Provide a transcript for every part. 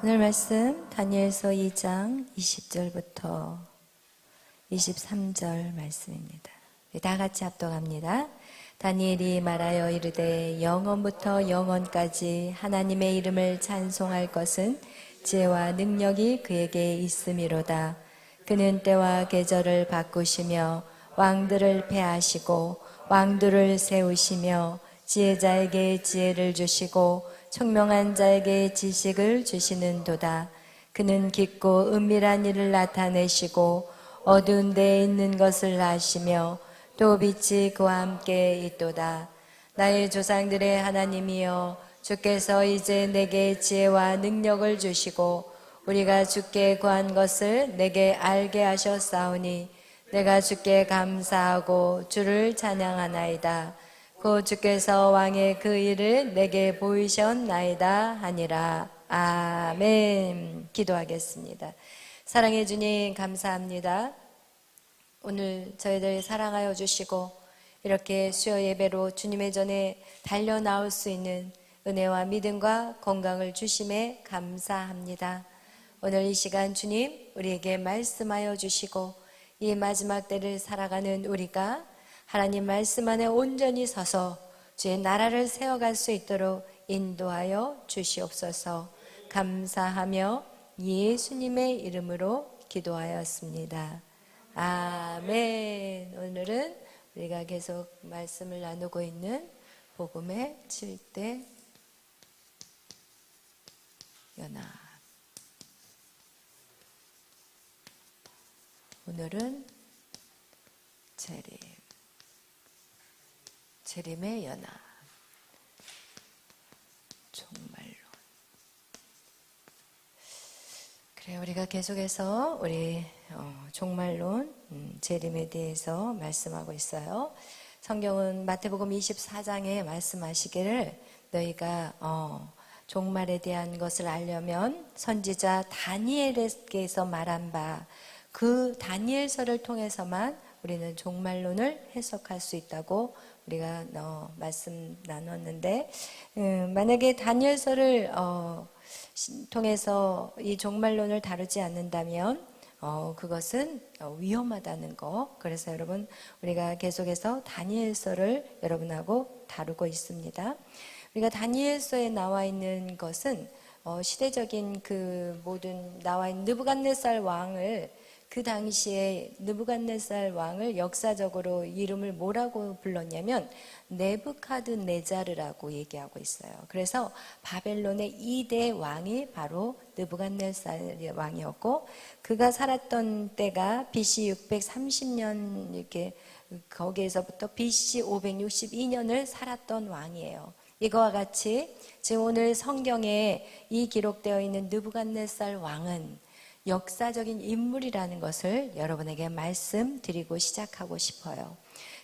오늘 말씀 다니엘서 2장 20절부터 23절 말씀입니다. 다 같이 합독합니다. 다니엘이 말하여 이르되 영원부터 영원까지 하나님의 이름을 찬송할 것은 지혜와 능력이 그에게 있음이로다. 그는 때와 계절을 바꾸시며 왕들을 패하시고 왕들을 세우시며 지혜자에게 지혜를 주시고 총명한 자에게 지식을 주시는도다. 그는 깊고 은밀한 일을 나타내시고 어두운 데에 있는 것을 아시며 또 빛이 그와 함께 있도다. 나의 조상들의 하나님이여, 주께서 이제 내게 지혜와 능력을 주시고 우리가 주께 구한 것을 내게 알게 하셨사오니 내가 주께 감사하고 주를 찬양하나이다. 곧 주께서 왕의 그 일을 내게 보이셨나이다 하니라. 아멘. 기도하겠습니다. 사랑해 주님 감사합니다. 오늘 저희들 사랑하여 주시고 이렇게 수요 예배로 주님의 전에 달려 나올 수 있는 은혜와 믿음과 건강을 주심에 감사합니다. 오늘 이 시간 주님 우리에게 말씀하여 주시고 이 마지막 때를 살아가는 우리가 하나님 말씀 안에 온전히 서서 주의 나라를 세워갈 수 있도록 인도하여 주시옵소서. 감사하며 예수님의 이름으로 기도하였습니다. 아멘. 오늘은 우리가 계속 말씀을 나누고 있는 복음의 7대 연합. 오늘은 재림의 연합. 종말론. 그래, 우리가 계속해서 우리 종말론, 재림에 대해서 말씀하고 있어요. 성경은 마태복음 24장에 말씀하시기를 너희가 종말에 대한 것을 알려면 선지자 다니엘에게서 말한 바 그 다니엘서를 통해서만 우리는 종말론을 해석할 수 있다고 우리가 말씀 나눴는데, 만약에 다니엘서를 통해서 이 종말론을 다루지 않는다면 그것은 위험하다는 거. 그래서 여러분 우리가 계속해서 다니엘서를 여러분하고 다루고 있습니다. 우리가 다니엘서에 나와 있는 것은 시대적인 그 모든 나와 있는 느부갓네살 왕을, 그 당시에 느부갓네살 왕을 역사적으로 이름을 뭐라고 불렀냐면 네부카드네자르라고 얘기하고 있어요. 그래서 바벨론의 2대 왕이 바로 느부갓네살 왕이었고, 그가 살았던 때가 BC 630년 이렇게 거기에서부터 BC 562년을 살았던 왕이에요. 이거와 같이 지금 오늘 성경에 이 기록되어 있는 느부갓네살 왕은 역사적인 인물이라는 것을 여러분에게 말씀드리고 시작하고 싶어요.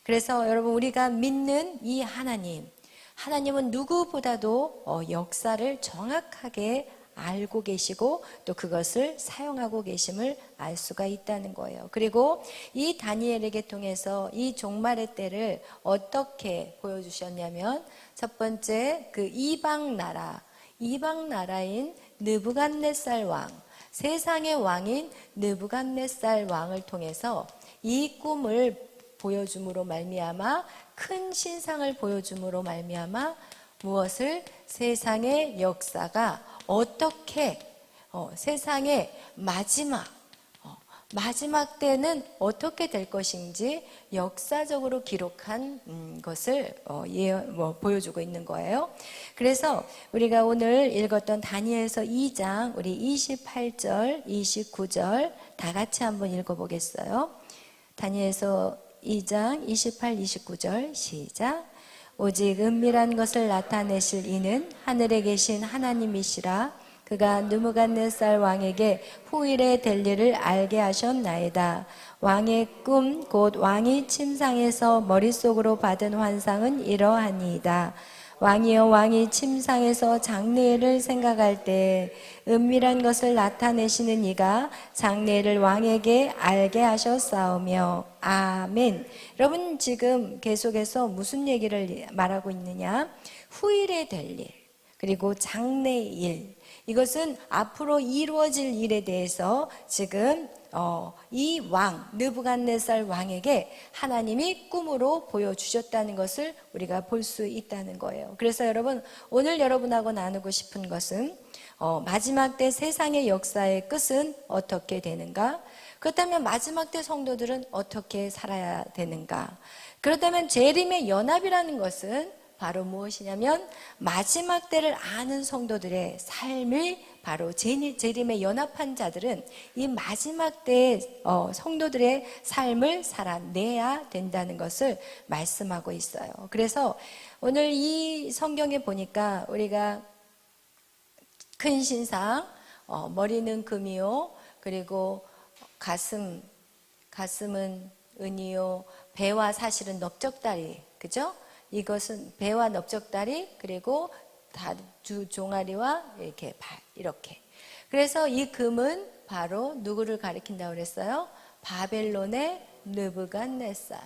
그래서 여러분 우리가 믿는 이 하나님은 누구보다도 역사를 정확하게 알고 계시고 또 그것을 사용하고 계심을 알 수가 있다는 거예요. 그리고 이 다니엘에게 통해서 이 종말의 때를 어떻게 보여주셨냐면, 첫 번째 그 이방 나라인 느부갓네살 왕, 세상의 왕인 느부갓네살 왕을 통해서 이 꿈을 보여줌으로 말미암아, 큰 신상을 보여줌으로 말미암아 무엇을, 세상의 역사가 어떻게 세상의 마지막 때는 어떻게 될 것인지 역사적으로 기록한 것을 보여주고 있는 거예요. 그래서 우리가 오늘 읽었던 다니엘서 2장 우리 28절, 29절 다 같이 한번 읽어보겠어요. 다니엘서 2장 28, 29절 시작. 오직 은밀한 것을 나타내실 이는 하늘에 계신 하나님이시라. 그가 느부갓네살 왕에게 후일에 될 일을 알게 하셨나이다. 왕의 꿈 곧 왕이 침상에서 머릿속으로 받은 환상은 이러하니이다. 왕이여, 왕이 침상에서 장래일을 생각할 때 은밀한 것을 나타내시는 이가 장래일을 왕에게 알게 하셨사오며. 아멘. 여러분 지금 계속해서 무슨 얘기를 말하고 있느냐? 후일에 될 일, 그리고 장래일, 이것은 앞으로 이루어질 일에 대해서 지금 이 왕, 느부갓네살 왕에게 하나님이 꿈으로 보여주셨다는 것을 우리가 볼 수 있다는 거예요. 그래서 여러분, 오늘 여러분하고 나누고 싶은 것은 마지막 때 세상의 역사의 끝은 어떻게 되는가? 그렇다면 마지막 때 성도들은 어떻게 살아야 되는가? 그렇다면 재림의 연합이라는 것은 바로 무엇이냐면 마지막 때를 아는 성도들의 삶이 바로 재림에 연합한 자들은 이 마지막 때 성도들의 삶을 살아내야 된다는 것을 말씀하고 있어요. 그래서 오늘 이 성경에 보니까 우리가 큰 신상, 머리는 금이요, 그리고 가슴은 은이요, 배와 사실은 넓적다리, 그죠? 이것은 배와 넓적다리, 그리고 두 종아리와 이렇게 발, 이렇게. 그래서 이 금은 바로 누구를 가리킨다고 그랬어요? 바벨론의 느부갓네살.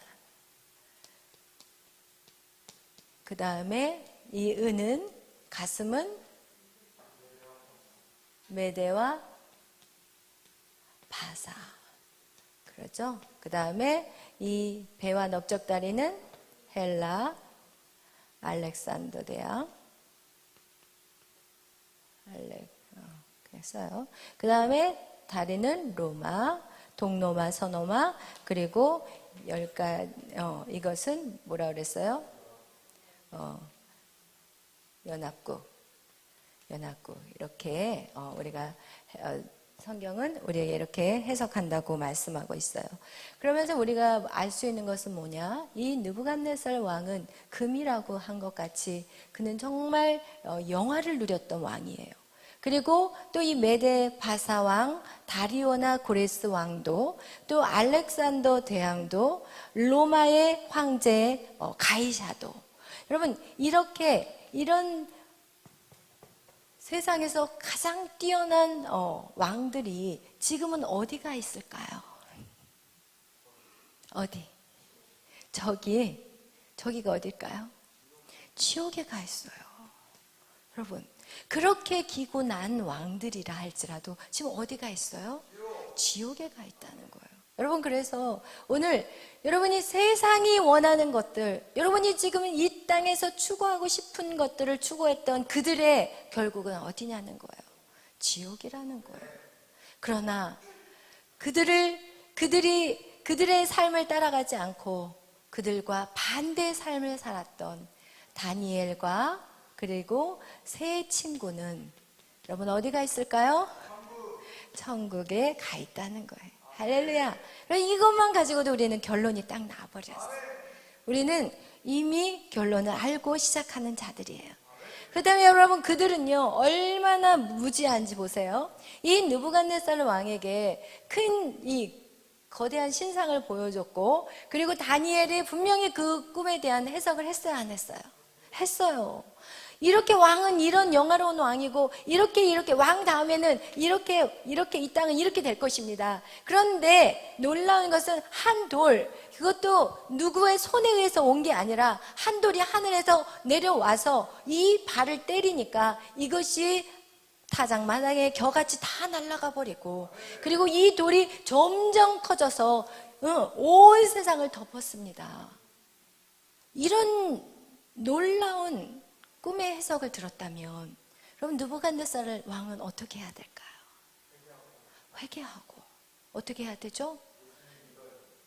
그 다음에 이 은은, 가슴은 메대와 바사. 그렇죠? 그 다음에 이 배와 넓적다리는 헬라, 알렉산더 대왕. 그랬어요. 그 다음에 다리는 로마, 동로마, 서로마, 그리고 이것은 뭐라 그랬어요? 연합국. 이렇게 우리가 성경은 우리에게 이렇게 해석한다고 말씀하고 있어요. 그러면서 우리가 알 수 있는 것은 뭐냐? 이 느부갓네살 왕은 금이라고 한 것 같이 그는 정말 영화를 누렸던 왕이에요. 그리고 또 이 메데 바사 왕, 다리오나 고레스 왕도, 또 알렉산더 대왕도, 로마의 황제 가이사도. 여러분, 이런 세상에서 가장 뛰어난 왕들이 지금은 어디가 있을까요? 어디? 저기가 어딜까요? 지옥에 가 있어요. 여러분, 그렇게 기고 난 왕들이라 할지라도 지금 어디가 있어요? 지옥에 가 있다는 거예요. 여러분, 그래서 오늘 여러분이 세상이 원하는 것들, 여러분이 지금 이 땅에서 추구하고 싶은 것들을 추구했던 그들의 결국은 어디냐는 거예요. 지옥이라는 거예요. 그러나 그들의 삶을 따라가지 않고 그들과 반대의 삶을 살았던 다니엘과 그리고 세 친구는 여러분 어디가 있을까요? 천국에 가 있다는 거예요. 할렐루야. 이것만 가지고도 우리는 결론이 딱 나와버렸어요. 우리는 이미 결론을 알고 시작하는 자들이에요. 그 다음에 여러분, 그들은요 얼마나 무지한지 보세요. 이 느부갓네살 왕에게 큰 이 거대한 신상을 보여줬고, 그리고 다니엘이 분명히 그 꿈에 대한 해석을 했어요, 안 했어요? 했어요. 이렇게 왕은 이런 영화로운 왕이고, 이렇게 왕 다음에는 이렇게 이 땅은 이렇게 될 것입니다. 그런데 놀라운 것은 한 돌, 그것도 누구의 손에 의해서 온 게 아니라 한 돌이 하늘에서 내려와서 이 발을 때리니까 이것이 타작마당에 겨같이 다 날아가 버리고, 그리고 이 돌이 점점 커져서 온 세상을 덮었습니다. 이런 놀라운 꿈의 해석을 들었다면 여러분, 느부갓네살 왕은 어떻게 해야 될까요? 회개하고. 어떻게 해야 되죠?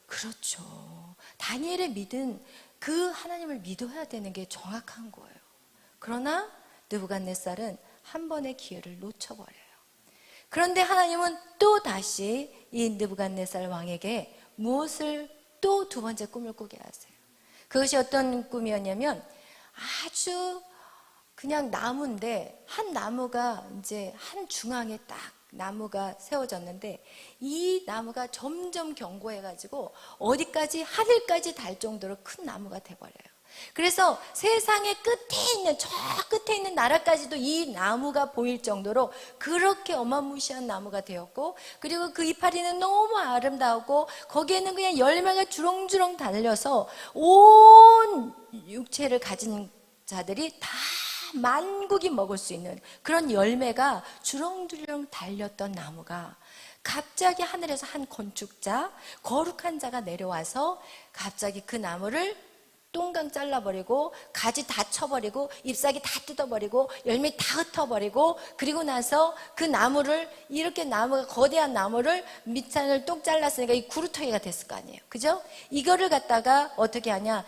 그렇죠. 다니엘의 믿은 그 하나님을 믿어야 되는 게 정확한 거예요. 그러나 느부갓네살은 한 번의 기회를 놓쳐버려요. 그런데 하나님은 또 다시 이 느부갓네살 왕에게 무엇을 또 두 번째 꿈을 꾸게 하세요. 그것이 어떤 꿈이었냐면, 아주 그냥 나무인데 한 나무가 이제 한 중앙에 딱 나무가 세워졌는데, 이 나무가 점점 견고해가지고 어디까지, 하늘까지 달 정도로 큰 나무가 돼버려요. 그래서 세상의 저 끝에 있는 나라까지도 이 나무가 보일 정도로 그렇게 어마무시한 나무가 되었고, 그리고 그 이파리는 너무 아름다우고 거기에는 그냥 열매가 주렁주렁 달려서 온 육체를 가진 자들이 다 만국이 먹을 수 있는 그런 열매가 주렁주렁 달렸던 나무가 갑자기 하늘에서 한 건축자, 거룩한 자가 내려와서 갑자기 그 나무를 똥강 잘라버리고 가지 다 쳐버리고 잎사귀 다 뜯어버리고 열매 다 흩어버리고, 그리고 나서 그 나무를 이렇게 나무가 거대한 나무를 밑산을 똑 잘랐으니까 이 구루터기가 됐을 거 아니에요. 그죠? 이거를 갖다가 어떻게 하냐,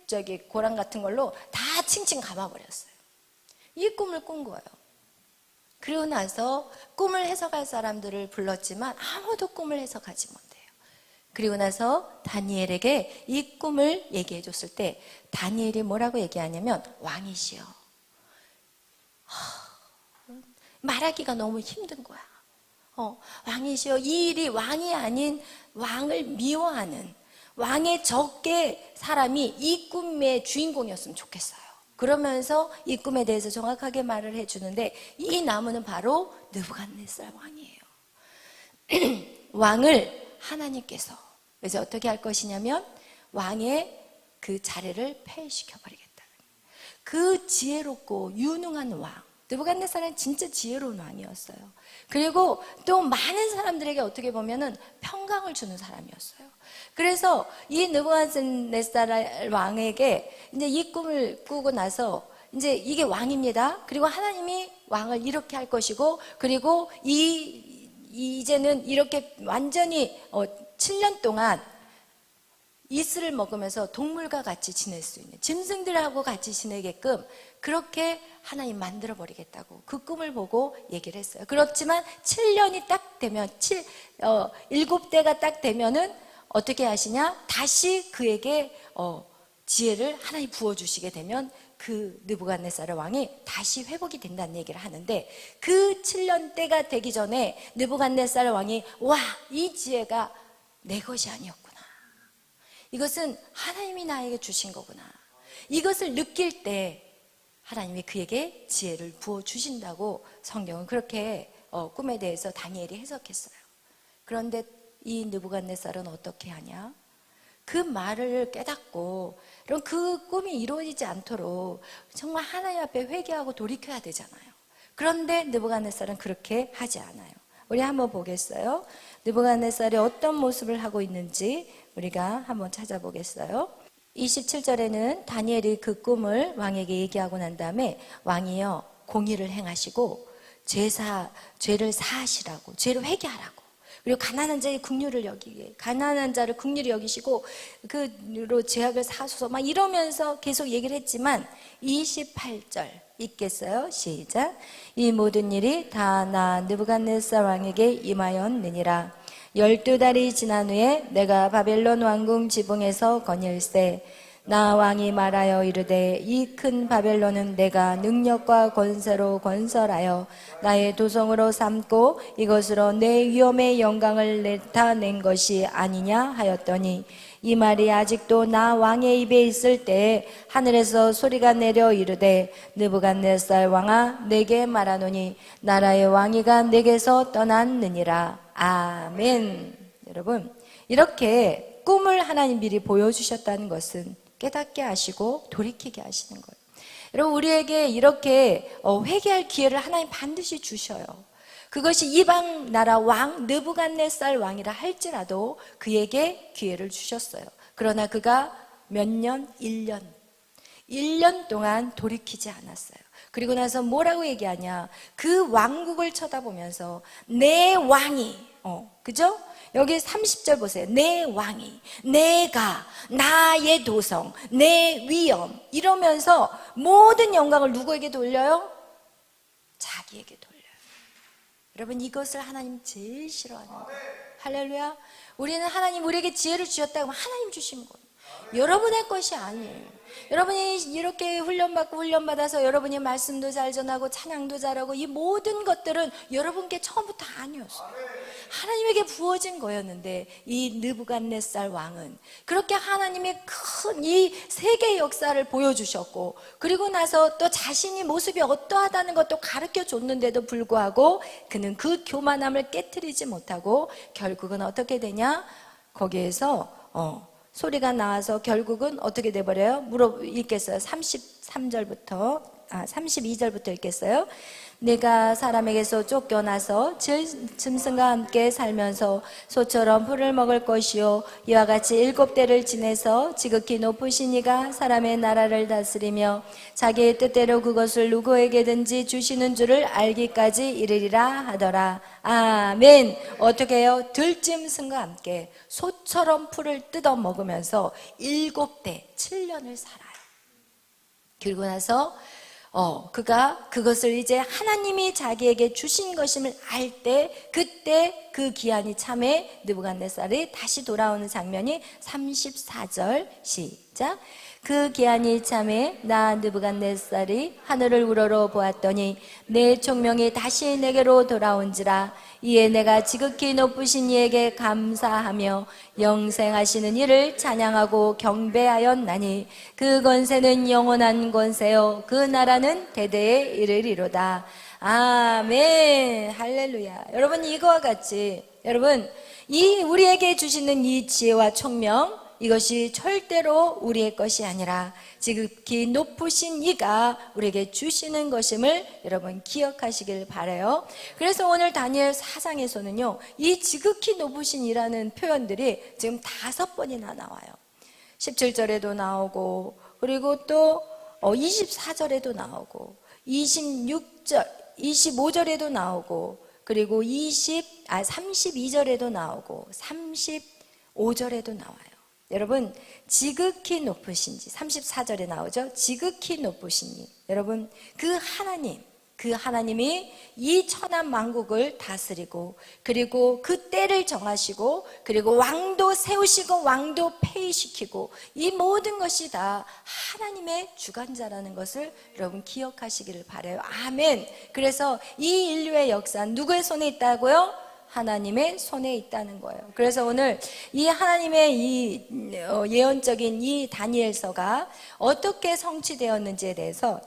저기 고랑 같은 걸로 다 칭칭 감아버렸어요. 이 꿈을 꾼 거예요. 그리고 나서 꿈을 해석할 사람들을 불렀지만 아무도 꿈을 해석하지 못해요. 그리고 나서 다니엘에게 이 꿈을 얘기해 줬을 때 다니엘이 뭐라고 얘기하냐면 왕이시여. 말하기가 너무 힘든 거야. 왕이시여, 이 일이 왕이 아닌 왕을 미워하는 왕의 적게 사람이 이 꿈의 주인공이었으면 좋겠어요. 그러면서 이 꿈에 대해서 정확하게 말을 해주는데, 이 나무는 바로 느부갓네살 왕이에요. 왕을 하나님께서 그래서 어떻게 할 것이냐면 왕의 그 자리를 폐위시켜버리겠다는, 그 지혜롭고 유능한 왕, 느부갓네살은 진짜 지혜로운 왕이었어요. 그리고 또 많은 사람들에게 어떻게 보면은 평강을 주는 사람이었어요. 그래서 이 느부갓네살 왕에게 이제 이 꿈을 꾸고 나서 이제 이게 왕입니다. 그리고 하나님이 왕을 이렇게 할 것이고, 그리고 이제는 이렇게 완전히 7년 동안 이슬을 먹으면서 동물과 같이 지낼 수 있는, 짐승들하고 같이 지내게끔 그렇게 하나님 만들어 버리겠다고 그 꿈을 보고 얘기를 했어요. 그렇지만 7년이 딱 되면 7대가 딱 되면은 어떻게 하시냐, 다시 그에게 지혜를 하나님 부어주시게 되면 그 느부갓네살 왕이 다시 회복이 된다는 얘기를 하는데, 그 7년 때가 되기 전에 느부갓네살 왕이 와, 이 지혜가 내 것이 아니었구나, 이것은 하나님이 나에게 주신 거구나, 이것을 느낄 때 하나님이 그에게 지혜를 부어주신다고 성경은 그렇게 꿈에 대해서 다니엘이 해석했어요. 그런데 이 느부갓네살은 어떻게 하냐, 그 말을 깨닫고 그럼 그 꿈이 이루어지지 않도록 정말 하나님 앞에 회개하고 돌이켜야 되잖아요. 그런데 느부갓네살은 그렇게 하지 않아요. 우리 한번 보겠어요. 느부갓네살이 어떤 모습을 하고 있는지 우리가 한번 찾아보겠어요. 27절에는 다니엘이 그 꿈을 왕에게 얘기하고 난 다음에 왕이요, 공의를 행하시고 죄를 사하시라고, 죄를 회개하라고, 그리고 가난한 자의 긍휼을 여기게, 가난한 자를 긍휼히 여기시고 그로 죄악을 사소서 막 이러면서 계속 얘기를 했지만 28절 읽겠어요? 시작. 이 모든 일이 다 나 느부갓네살 왕에게 임하였느니라. 12달이 지난 후에 내가 바벨론 왕궁 지붕에서 거닐세. 나 왕이 말하여 이르되 이 큰 바벨론은 내가 능력과 권세로 건설하여 나의 도성으로 삼고 이것으로 내 위엄의 영광을 나타낸 것이 아니냐 하였더니, 이 말이 아직도 나 왕의 입에 있을 때에 하늘에서 소리가 내려 이르되 느부갓네살 왕아, 내게 말하노니 나라의 왕위가 내게서 떠났느니라. 아멘. 여러분, 이렇게 꿈을 하나님 미리 보여주셨다는 것은 깨닫게 하시고 돌이키게 하시는 거예요. 여러분, 우리에게 이렇게 회개할 기회를 하나님 반드시 주셔요. 그것이 이방 나라 왕 느부갓네살 왕이라 할지라도 그에게 기회를 주셨어요. 그러나 그가 몇 년? 1년 동안 돌이키지 않았어요. 그리고 나서 뭐라고 얘기하냐, 그 왕국을 쳐다보면서 내 왕이, 그죠? 여기 30절 보세요. 내 왕이, 내가, 나의 도성, 내 위엄, 이러면서 모든 영광을 누구에게 돌려요? 자기에게 돌려요. 여러분, 이것을 하나님 제일 싫어하는 거예요. 할렐루야. 우리는 하나님 우리에게 지혜를 주셨다고 하면 하나님 주신 거예요. 여러분의 것이 아니에요. 여러분이 이렇게 훈련받아서 여러분이 말씀도 잘 전하고 찬양도 잘하고 이 모든 것들은 여러분께 처음부터 아니었어요. 하나님에게 부어진 거였는데, 이 느부갓네살 왕은 그렇게 하나님의 큰 이 세계 역사를 보여주셨고, 그리고 나서 또 자신이 모습이 어떠하다는 것도 가르쳐 줬는데도 불구하고 그는 그 교만함을 깨트리지 못하고 결국은 어떻게 되냐, 거기에서 소리가 나와서 결국은 어떻게 돼버려요? 읽겠어요. 33절부터 32절부터 읽겠어요. 네가 사람에게서 쫓겨나서 짐승과 함께 살면서 소처럼 풀을 먹을 것이요 이와 같이 7대를 지내서 지극히 높으신 이가 사람의 나라를 다스리며 자기의 뜻대로 그것을 누구에게든지 주시는 줄을 알기까지 이르리라 하더라. 아멘. 어떻게 해요? 들짐승과 함께 소처럼 풀을 뜯어 먹으면서 7대 7년을 살아요. 그리고 나서 그가 그것을 이제 하나님이 자기에게 주신 것임을 알 때, 그때 그 기한이 참에 느부갓네살이 다시 돌아오는 장면이 34절 시작. 그 기한이 참에 나 느부갓네살이 하늘을 우러러 보았더니 내 총명이 다시 내게로 돌아온지라. 이에 내가 지극히 높으신 이에게 감사하며 영생하시는 이를 찬양하고 경배하였나니 그 권세는 영원한 권세요 그 나라는 대대에 이르리로다. 아멘. 할렐루야. 여러분, 이거와 같이 여러분, 이 우리에게 주시는 이 지혜와 총명, 이것이 절대로 우리의 것이 아니라 지극히 높으신 이가 우리에게 주시는 것임을 여러분 기억하시길 바라요. 그래서 오늘 다니엘 4장에서는요, 이 지극히 높으신 이라는 표현들이 지금 5번이나 나와요. 17절에도 나오고, 그리고 또 24절에도 나오고, 25절에도 나오고, 그리고 32절에도 나오고, 35절에도 나와요. 여러분, 지극히 높으신지, 34절에 나오죠. 지극히 높으시니, 여러분, 그 하나님이 이 천한 만국을 다스리고, 그리고 그 때를 정하시고, 그리고 왕도 세우시고 왕도 폐위시키고, 이 모든 것이 다 하나님의 주관자라는 것을 여러분 기억하시기를 바라요. 아멘. 그래서 이 인류의 역사는 누구의 손에 있다고요? 하나님의 손에 있다는 거예요. 그래서 오늘 이 하나님의 이 예언적인 이 다니엘서가 어떻게 성취되었는지에 대해서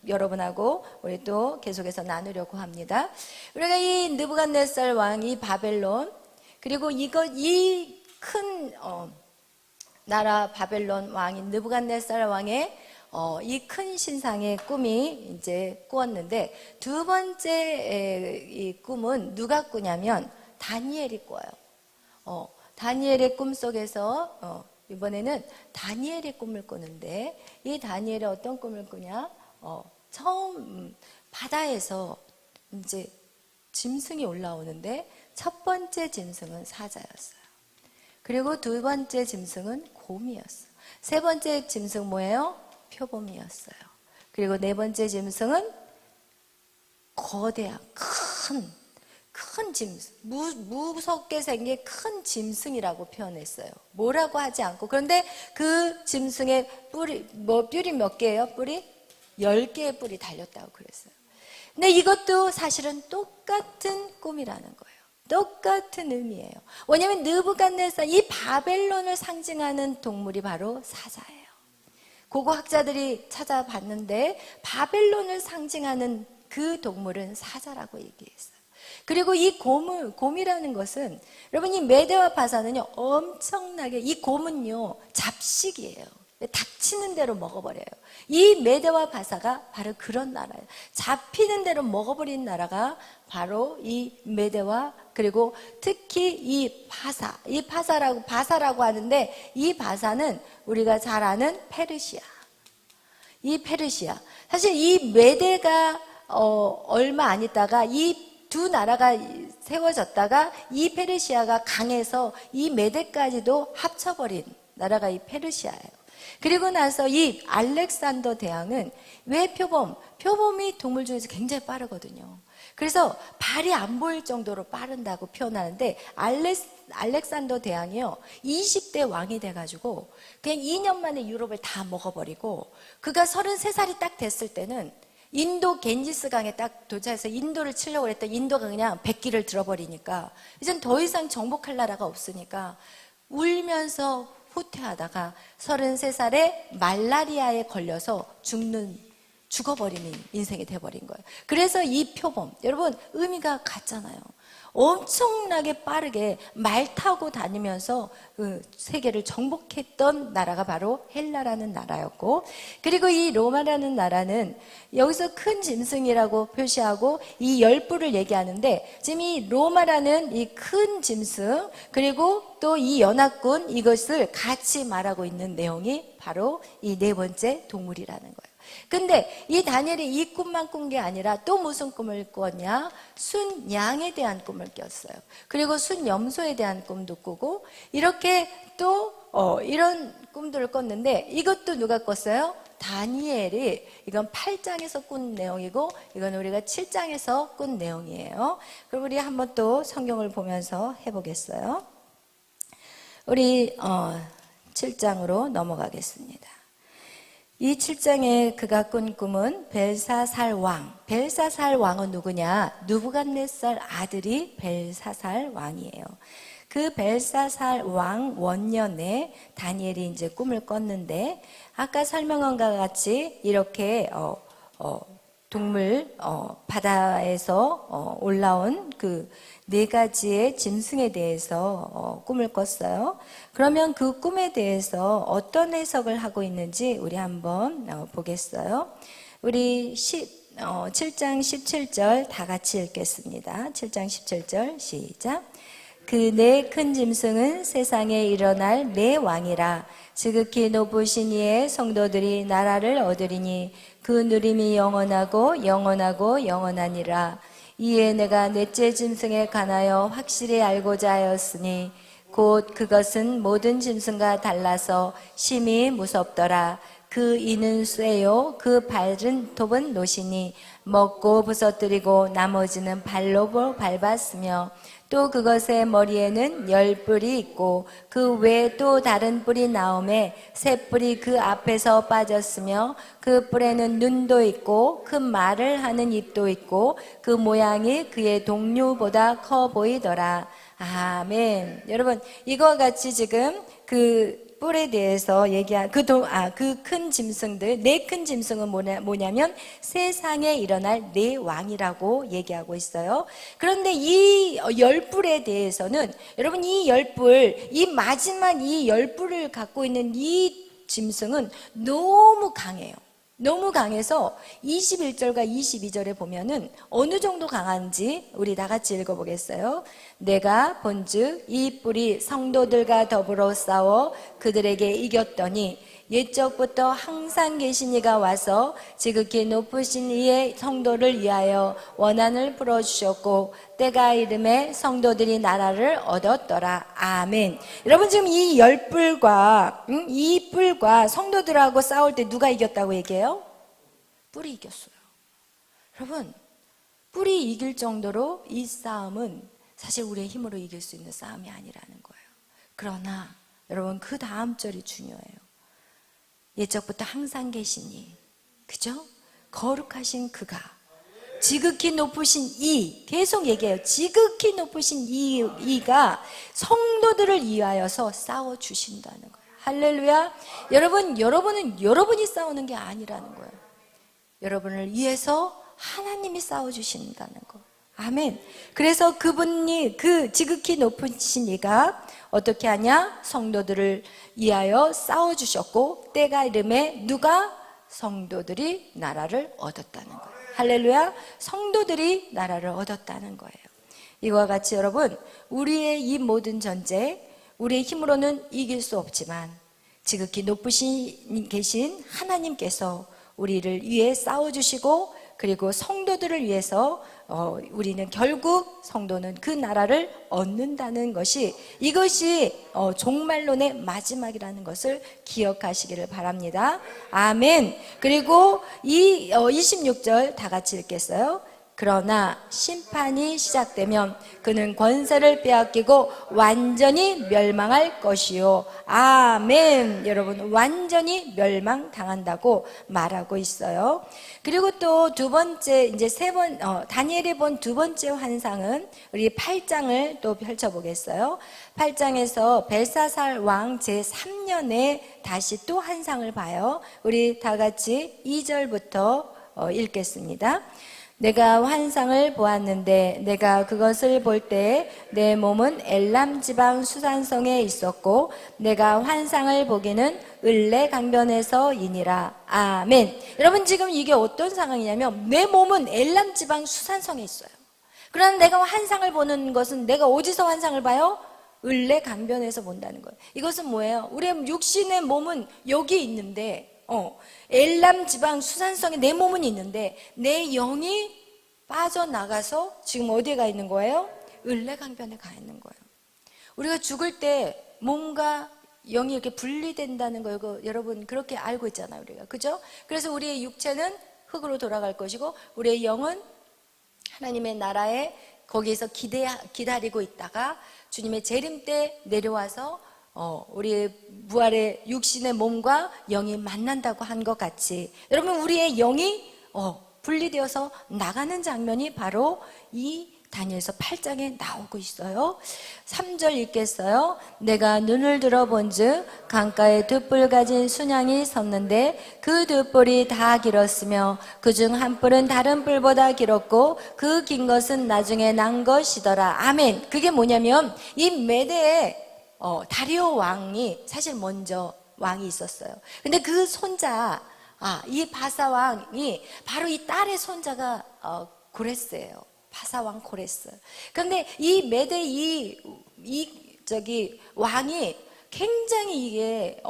여러분하고 우리 또 계속해서 나누려고 합니다. 우리가 이 느부갓네살 왕, 이 바벨론, 그리고 이 큰 나라 바벨론 왕인 느부갓네살 왕의 이 큰 신상의 꿈이 이제 꾸었는데, 두 번째 이 꿈은 누가 꾸냐면 다니엘이 꿔요. 다니엘의 꿈 속에서 이번에는 다니엘의 꿈을 꾸는데, 이 다니엘이 어떤 꿈을 꾸냐? 처음 바다에서 이제 짐승이 올라오는데, 첫 번째 짐승은 사자였어요. 그리고 두 번째 짐승은 곰이었어요. 세 번째 짐승 뭐예요? 표범이었어요. 그리고 네 번째 짐승은 거대한 큰 짐승, 무섭게 생긴 큰 짐승이라고 표현했어요. 뭐라고 하지 않고. 그런데 그 짐승의 뿔이 몇 개예요? 뿔이 10개의 뿔이 달렸다고 그랬어요. 근데 이것도 사실은 똑같은 꿈이라는 거예요. 똑같은 의미예요. 왜냐하면 느부갓네살, 이 바벨론을 상징하는 동물이 바로 사자예요. 고고학자들이 찾아봤는데 바벨론을 상징하는 그 동물은 사자라고 얘기했어요. 그리고 이 곰이라는 것은, 여러분, 이 메대와 바사는요, 엄청나게, 이 곰은요 잡식이에요. 닥치는 대로 먹어버려요. 이 메대와 바사가 바로 그런 나라예요. 잡히는 대로 먹어버린 나라가 바로 이 메대와, 그리고 특히 이 바사라고 하는데, 이 바사는 우리가 잘 아는 페르시아. 이 페르시아. 사실 이 메대가 얼마 안 있다가 이 두 나라가 세워졌다가 이 페르시아가 강해서 이 메대까지도 합쳐버린 나라가 이 페르시아예요. 그리고 나서 이 알렉산더 대왕은 왜 표범이 동물 중에서 굉장히 빠르거든요. 그래서 발이 안 보일 정도로 빠른다고 표현하는데, 알렉산더 대왕이요 20대 왕이 돼가지고 그냥 2년 만에 유럽을 다 먹어버리고, 그가 33살이 딱 됐을 때는 인도 겐지스 강에 딱 도착해서 인도를 치려고 했더니 인도가 그냥 백기를 들어버리니까 이젠 더 이상 정복할 나라가 없으니까 울면서 후퇴하다가 33살에 말라리아에 걸려서 죽어버리는 인생이 돼버린 거예요. 그래서 이 표범, 여러분 의미가 같잖아요. 엄청나게 빠르게 말 타고 다니면서 그 세계를 정복했던 나라가 바로 헬라라는 나라였고, 그리고 이 로마라는 나라는 여기서 큰 짐승이라고 표시하고 이 열부를 얘기하는데, 지금 이 로마라는 이 큰 짐승 그리고 또 이 연합군, 이것을 같이 말하고 있는 내용이 바로 이 네 번째 동물이라는 거예요. 근데 이 다니엘이 이 꿈만 꾼 게 아니라 또 무슨 꿈을 꿨냐? 순양에 대한 꿈을 꿨어요. 그리고 순염소에 대한 꿈도 꾸고, 이렇게 또 이런 꿈들을 꿨는데, 이것도 누가 꿨어요? 다니엘이. 이건 8장에서 꾼 내용이고 이건 우리가 7장에서 꾼 내용이에요. 그럼 우리 한번 또 성경을 보면서 해보겠어요. 우리 7장으로 넘어가겠습니다. 이 7장에 그가 꾼 꿈은 벨사살 왕. 벨사살 왕은 누구냐? 느부갓네살 아들이 벨사살 왕이에요. 그 벨사살 왕 원년에 다니엘이 이제 꿈을 꿨는데, 아까 설명한 것과 같이 이렇게 동물 바다에서 올라온 그 네 가지의 짐승에 대해서 꿈을 꿨어요. 그러면 그 꿈에 대해서 어떤 해석을 하고 있는지 우리 한번 보겠어요. 우리 7장 17절 다 같이 읽겠습니다. 7장 17절 시작. 그 네 큰 짐승은 세상에 일어날 네 왕이라. 지극히 높으신 이의 성도들이 나라를 얻으리니 그 누림이 영원하고 영원하고 영원하니라. 이에 내가 넷째 짐승에 관하여 확실히 알고자 하였으니 곧 그것은 모든 짐승과 달라서 심히 무섭더라. 그 이는 쇠요 그 발은 톱은 노시니 먹고 부서뜨리고 나머지는 발로 밟았으며, 또 그것의 머리에는 10뿔이 있고 그 외에 또 다른 뿔이 나오매 새 뿔이 그 앞에서 빠졌으며, 그 뿔에는 눈도 있고 그 말을 하는 입도 있고 그 모양이 그의 동류보다 커 보이더라. 아멘. 여러분, 이거와 같이 지금 그 뿔에 대해서 얘기한 그 큰 짐승들, 네 큰 짐승은 뭐냐면 세상에 일어날 네 왕이라고 얘기하고 있어요. 그런데 이 10뿔에 대해서는, 여러분, 이 10뿔, 이 마지막 이 10뿔을 갖고 있는 이 짐승은 너무 강해요. 너무 강해서 21절과 22절에 보면은 어느 정도 강한지 우리 다 같이 읽어보겠어요. 내가 본즉 이 뿔이 성도들과 더불어 싸워 그들에게 이겼더니 옛적부터 항상 계신 이가 와서 지극히 높으신 이의 성도를 위하여 원한을 풀어주셨고 때가 이름에 성도들이 나라를 얻었더라. 아멘. 여러분, 지금 이 10뿔과 이 뿔과 성도들하고 싸울 때 누가 이겼다고 얘기해요? 뿔이 이겼어요. 여러분, 뿔이 이길 정도로 이 싸움은 사실 우리의 힘으로 이길 수 있는 싸움이 아니라는 거예요. 그러나 여러분, 그 다음 절이 중요해요. 옛적부터 항상 계시니, 그죠? 거룩하신 그가, 지극히 높으신 이, 계속 얘기해요. 지극히 높으신 이가 성도들을 위하여서 싸워주신다는 거예요. 할렐루야. 여러분은 여러분이 싸우는 게 아니라는 거예요. 여러분을 위해서 하나님이 싸워주신다는 거. 아멘. 그래서 그분이, 그 지극히 높으신 이가 어떻게 하냐? 성도들을 위하여 싸워주셨고 때가 이름에 누가? 성도들이 나라를 얻었다는 거예요. 할렐루야. 성도들이 나라를 얻었다는 거예요. 이와 같이 여러분, 우리의 이 모든 전쟁, 우리의 힘으로는 이길 수 없지만 지극히 높으신 계신 하나님께서 우리를 위해 싸워주시고, 그리고 성도들을 위해서 우리는 결국 성도는 그 나라를 얻는다는 것이, 이것이 종말론의 마지막이라는 것을 기억하시기를 바랍니다. 아멘. 그리고 이 26절 다 같이 읽겠어요. 그러나 심판이 시작되면 그는 권세를 빼앗기고 완전히 멸망할 것이요. 아멘. 여러분, 완전히 멸망당한다고 말하고 있어요. 그리고 또 두 번째, 이제 다니엘이 본 두 번째 환상은 우리 8장을 또 펼쳐보겠어요. 8장에서 벨사살 왕 제3년에 다시 또 환상을 봐요. 우리 다 같이 2절부터 읽겠습니다. 내가 환상을 보았는데 내가 그것을 볼 때 내 몸은 엘람 지방 수산성에 있었고 내가 환상을 보기는 을레 강변에서이니라. 아멘. 여러분 지금 이게 어떤 상황이냐면 내 몸은 엘람 지방 수산성에 있어요. 그러나 내가 환상을 보는 것은 내가 어디서 환상을 봐요? 을레 강변에서 본다는 거예요. 이것은 뭐예요? 우리의 육신의 몸은 여기 있는데 엘람 지방 수산성에 내 몸은 있는데 내 영이 빠져나가서 지금 어디에 가 있는 거예요? 을레 강변에 가 있는 거예요. 우리가 죽을 때 몸과 영이 이렇게 분리된다는 거 이거 여러분 그렇게 알고 있잖아요, 우리가. 그죠? 그래서 우리의 육체는 흙으로 돌아갈 것이고 우리의 영은 하나님의 나라에 거기에서 기다리고 있다가 주님의 재림 때 내려와서 우리의 부활의 육신의 몸과 영이 만난다고 한 것 같이 여러분 우리의 영이 분리되어서 나가는 장면이 바로 이 다니엘서 8장에 나오고 있어요. 3절 읽겠어요. 내가 눈을 들어 본즉 강가에 두 뿔 가진 순양이 섰는데 그 두 뿔이 다 길었으며 그중 한 뿔은 다른 뿔보다 길었고 그 긴 것은 나중에 난 것이더라. 아멘. 그게 뭐냐면 이 메대에 다리오 왕이 사실 먼저 왕이 있었어요. 근데 그 손자 이 바사왕이 바로 이 딸의 손자가 고레스예요. 바사왕 고레스. 그런데 이 메대 왕이 굉장히 이게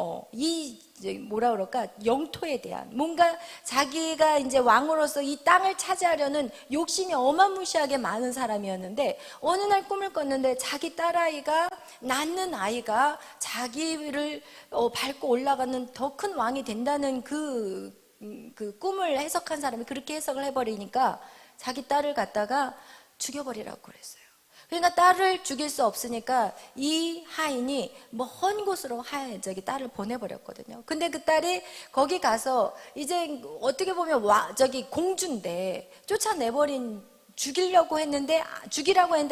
뭐라 그럴까 영토에 대한 뭔가 자기가 이제 왕으로서 이 땅을 차지하려는 욕심이 어마무시하게 많은 사람이었는데 어느 날 꿈을 꿨는데 자기 딸아이가 낳는 아이가 자기를 밟고 올라가는 더 큰 왕이 된다는 그 꿈을 해석한 사람이 그렇게 해석을 해버리니까 자기 딸을 갖다가 죽여버리라고 그랬어요. 그러니까 딸을 죽일 수 없으니까 이 하인이 먼 곳으로 딸을 보내버렸거든요. 근데 그 딸이 거기 가서 이제 어떻게 보면 공주인데 쫓아내버린 죽이라고 했는데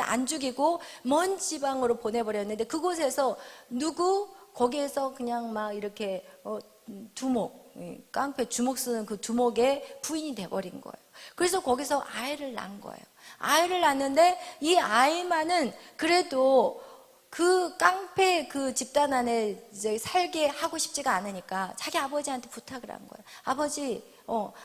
안 죽이고 먼 지방으로 보내버렸는데 그곳에서 거기에서 그냥 막 이렇게 두목, 깡패 주먹 쓰는 그 두목의 부인이 돼버린 거예요. 그래서 거기서 아이를 낳은 거예요. 아이를 낳는데 이 아이만은 그래도 그 깡패 그 집단 안에 이제 살게 하고 싶지가 않으니까 자기 아버지한테 부탁을 한 거예요. 아버지,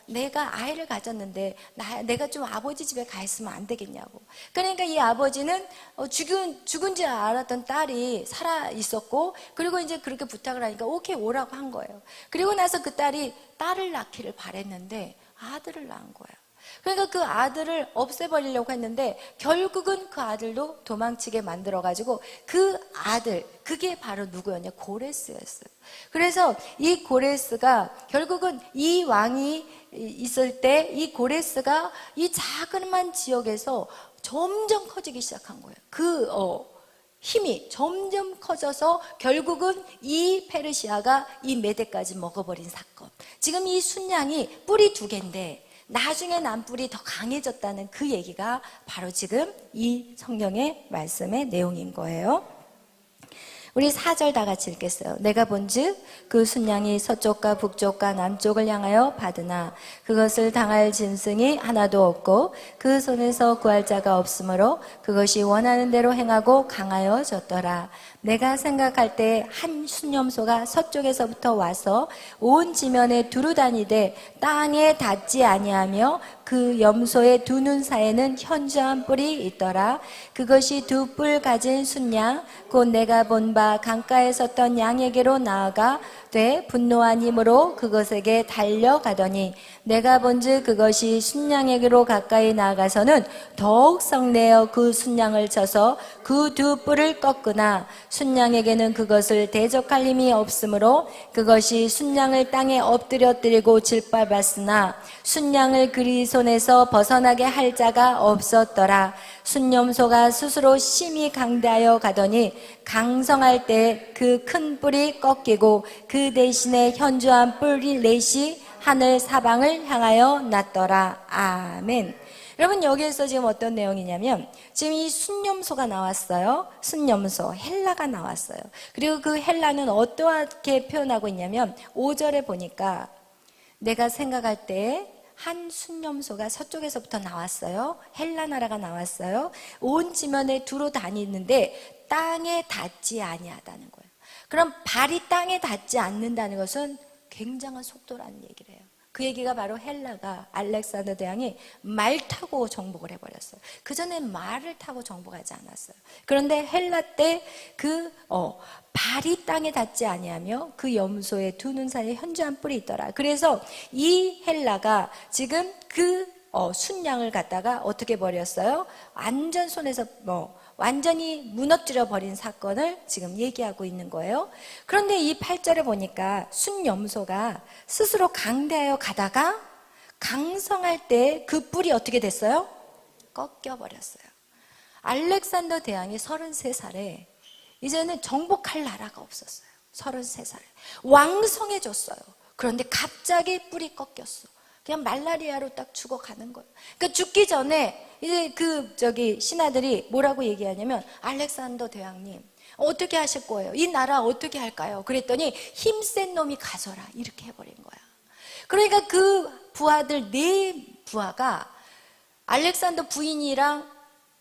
내가 아이를 가졌는데 내가 좀 아버지 집에 가 있으면 안 되겠냐고. 그러니까 이 아버지는 죽은 줄 알았던 딸이 살아 있었고 그리고 이제 그렇게 부탁을 하니까 오케이 오라고 한 거예요. 그리고 나서 그 딸이 딸을 낳기를 바랬는데 아들을 낳은 거예요. 그러니까 그 아들을 없애버리려고 했는데 결국은 그 아들도 도망치게 만들어가지고 그 아들, 그게 바로 누구였냐? 고레스였어요. 그래서 이 고레스가 결국은 이 왕이 있을 때 이 고레스가 이 자그마한 지역에서 점점 커지기 시작한 거예요. 힘이 점점 커져서 결국은 이 페르시아가 이 메대까지 먹어버린 사건. 지금 이 순양이 뿔이 2개인데 나중에 난 뿔이 더 강해졌다는 그 얘기가 바로 지금 이 성경의 말씀의 내용인 거예요. 우리 4절 다 같이 읽겠어요. 내가 본즉 그 순양이 서쪽과 북쪽과 남쪽을 향하여 받으나 그것을 당할 짐승이 하나도 없고 그 손에서 구할 자가 없으므로 그것이 원하는 대로 행하고 강하여졌더라. 내가 생각할 때 한 순념소가 서쪽에서부터 와서 온 지면에 두루 다니되 땅에 닿지 아니하며 그 염소의 두 눈 사이에는 현저한 뿔이 있더라. 그것이 2뿔 가진 순양 곧 내가 본 바 강가에 섰던 양에게로 나아가 분노한 힘으로 그것에게 달려가더니 내가 본즉 그것이 순양에게로 가까이 나아가서는 더욱 성내어 그 순양을 쳐서 그 2뿔을 꺾으나 순양에게는 그것을 대적할 힘이 없으므로 그것이 순양을 땅에 엎드려뜨리고 질밟았으나 순양을 그리 손에서 벗어나게 할 자가 없었더라. 순념소가 스스로 심히 강대하여 가더니 강성할 때 그 큰 뿔이 꺾이고 그 대신에 현저한 뿔이 넷이 하늘 사방을 향하여 났더라. 아멘. 여러분 여기에서 지금 어떤 내용이냐면 지금 이 순념소가 나왔어요. 순념소, 헬라가 나왔어요. 그리고 그 헬라는 어떻게 표현하고 있냐면 5절에 보니까 내가 생각할 때 한 순염소가 서쪽에서부터 나왔어요. 헬라 나라가 나왔어요. 온 지면에 두루 다니는데 땅에 닿지 아니하다는 거예요. 그럼 발이 땅에 닿지 않는다는 것은 굉장한 속도라는 얘기를 해요. 그 얘기가 바로 헬라가 알렉산더 대왕이 말 타고 정복을 해버렸어요. 그 전에 말을 타고 정복하지 않았어요. 그런데 헬라 때 발이 땅에 닿지 아니하며 그 염소의 두 눈 사이에 현저한 뿔이 있더라. 그래서 이 헬라가 지금 그 순양을 갖다가 어떻게 버렸어요? 완전 손에서 완전히 무너뜨려 버린 사건을 지금 얘기하고 있는 거예요. 그런데 이 8절에 보니까 순염소가 스스로 강대하여 가다가 강성할 때 그 뿔이 어떻게 됐어요? 꺾여 버렸어요. 알렉산더 대왕이 33살에 이제는 정복할 나라가 없었어요. 33살에 왕성해졌어요. 그런데 갑자기 뿔이 꺾였어. 그냥 말라리아로 딱 죽어가는 거예요. 그러니까 죽기 전에 이제 신하들이 뭐라고 얘기하냐면, 알렉산더 대왕님 어떻게 하실 거예요? 이 나라 어떻게 할까요? 그랬더니 힘센 놈이 가져라, 이렇게 해버린 거야. 그러니까 그 부하들 4부하가 알렉산더 부인이랑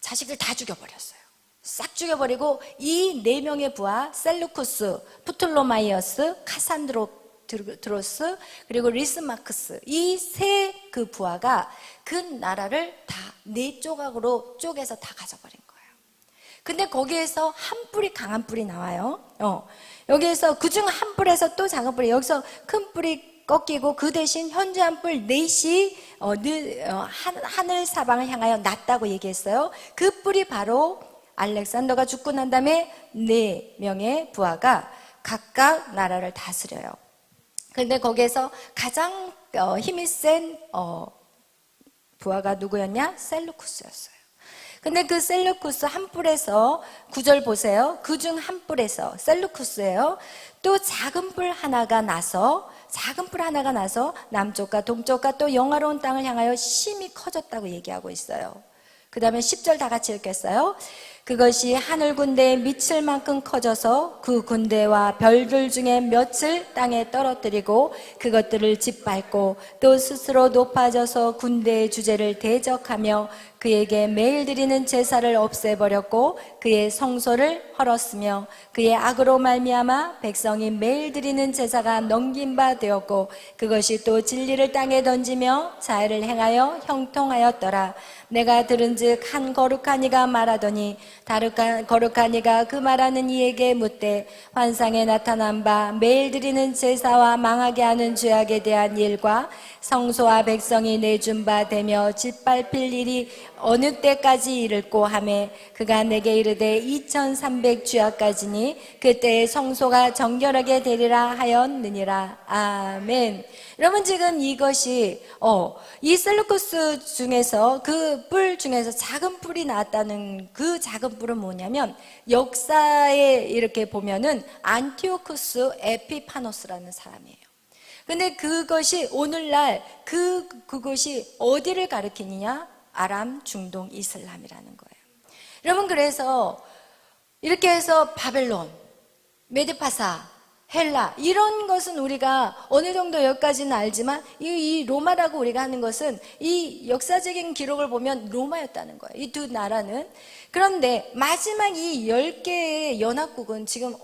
자식을 다 죽여버렸어요. 싹 죽여버리고 이 4명의 부하, 셀루쿠스, 프톨로마이어스, 카산드로스, 그리고 리스마크스, 이 3 부하가 그 나라를 다 4조각으로 쪼개서 다 가져버린 거예요. 근데 거기에서 한 뿔이 강한 뿔이 나와요. 여기에서 그중 한 뿔에서 또 작은 뿔이, 여기서 큰 뿔이 꺾이고 그 대신 현저한 뿔 4이 하늘 사방을 향하여 났다고 얘기했어요. 그 뿔이 바로 알렉산더가 죽고 난 다음에 4명의 부하가 각각 나라를 다스려요. 그런데 거기에서 가장 힘이 센 부하가 누구였냐? 셀루쿠스였어요. 근데 그 셀루쿠스 한 뿔에서, 9절 보세요. 그중 한 뿔에서, 셀루쿠스예요. 또 작은 뿔 하나가 나서 남쪽과 동쪽과 또 영화로운 땅을 향하여 심히 커졌다고 얘기하고 있어요. 그 다음에 10절 다 같이 읽겠어요. 그것이 하늘 군대에 미칠 만큼 커져서 그 군대와 별들 중에 몇을 땅에 떨어뜨리고 그것들을 짓밟고 또 스스로 높아져서 군대의 주제를 대적하며 그에게 매일 드리는 제사를 없애버렸고 그의 성소를 헐었으며 그의 악으로 말미암아 백성이 매일 드리는 제사가 넘긴 바 되었고 그것이 또 진리를 땅에 던지며 자애를 행하여 형통하였더라. 내가 들은즉 한 거룩한 이가 말하더니 거룩한 이가 그 말하는 이에게 묻되 환상에 나타난 바 매일 드리는 제사와 망하게 하는 죄악에 대한 일과 성소와 백성이 내준 바 되며 짓밟힐 일이 어느 때까지 이를꼬 하매 그가 내게 이르되 2300 주야까지니 그때의 성소가 정결하게 되리라 하였느니라. 아멘. 여러분, 지금 이것이 이 셀루쿠스 중에서 그 뿔 중에서 작은 뿔이 나왔다는 그 작은 뿔은 뭐냐면, 역사에 이렇게 보면은 안티오쿠스 에피파노스라는 사람이에요. 근데 그것이 오늘날 그것이 어디를 가리키느냐? 아람, 중동, 이슬람이라는 거예요. 여러분, 그래서 이렇게 해서 바벨론, 메드파사, 헬라, 이런 것은 우리가 어느 정도 여기까지는 알지만 이 로마라고 우리가 하는 것은 이 역사적인 기록을 보면 로마였다는 거예요. 이 두 나라는. 그런데 마지막 이 10개의 연합국은 지금